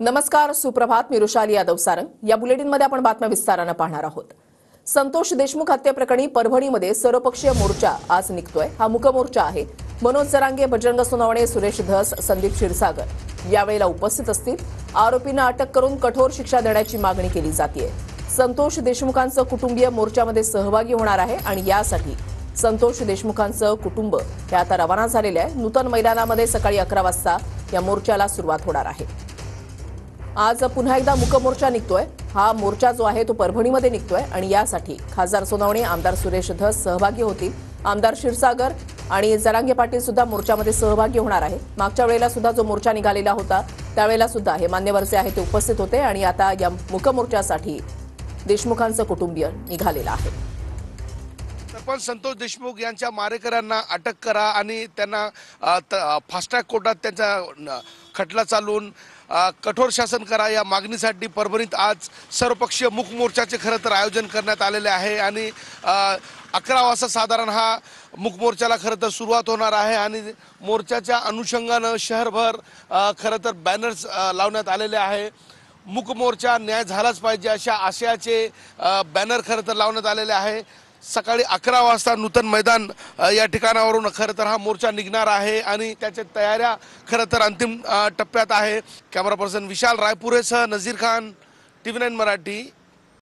नमस्कार, सुप्रभात. मी रुशाली यादव सारंग. या बुलेटिनमध्ये आपण बातम्या विस्ताराने पाहणार आहोत. संतोष देशमुख हत्येप्रकरणी परभणीमध्ये सर्वपक्षीय मोर्चा आज निघतोय. हा मुक मोर्चा आहे. मनोज जरांगे, बजरंग सोनवणे, सुरेश धस, संदीप क्षीरसागर यावेळेला उपस्थित असतील. आरोपींना अटक करून कठोर शिक्षा देण्याची मागणी केली जाते. संतोष देशमुखांचं कुटुंबीय मोर्चामध्ये सहभागी होणार आहे आणि यासाठी संतोष देशमुखांचं कुटुंब हे आता रवाना झालेले आहे. नूतन मैदानामध्ये सकाळी 11 वाजता या मोर्चाला सुरुवात होणार आहे. आज पुन्हा एकदा मुक मोर्चा निघतोय. हा मोर्चा जो आहे तो परभणीमध्ये निघतोय आणि यासाठी खासदार सोनवणे, आमदार सुरेश धस सहभागी होतील. आमदार क्षीरसागर आणि जरांगे पाटील सुद्धा मोर्चामध्ये सहभागी होणार आहे. मागच्या वेळेला सुद्धा जो मोर्चा निघालेला होता त्यावेळेला सुद्धा हे मान्यवर जे आहे ते उपस्थित होते आणि आता या मुक मोर्चासाठी देशमुखांचं कुटुंबीय निघालेलं आहे. सरपंच संतोष देशमुख यांच्या मारेकऱ्यांना अटक करा आणि त्यांना फास्ट्रॅक कोर्टात त्यांचा खटला चालवून कठोर शासन करा या मागणीसाठी परभणीत आज सर्वपक्षीय मूक मोर्चाचे खरं तर आयोजन करण्यात आलेले आहे आणि 11 वाजता साधारण हा मूक मोर्चाला खरं तर सुरुवात होणार आहे आणि मोर्चाच्या अनुषंगानं शहरभर खरं तर बॅनर्स लावण्यात आलेले आहे. मूक मोर्चा न्याय झालाच पाहिजे अशा आशयाचे बॅनर खरं तर लावण्यात आलेले आहे. सकाळी 11 वाजता नूतन मैदान या ठिकाणावरून खरं तर हा मोर्चा निघणार आहे आणि त्याच्या तयाऱ्या खरं तर अंतिम टप्प्यात आहे. कॅमेरा पर्सन विशाल रायपुरेसह नजीर खान, TV9 मराठी.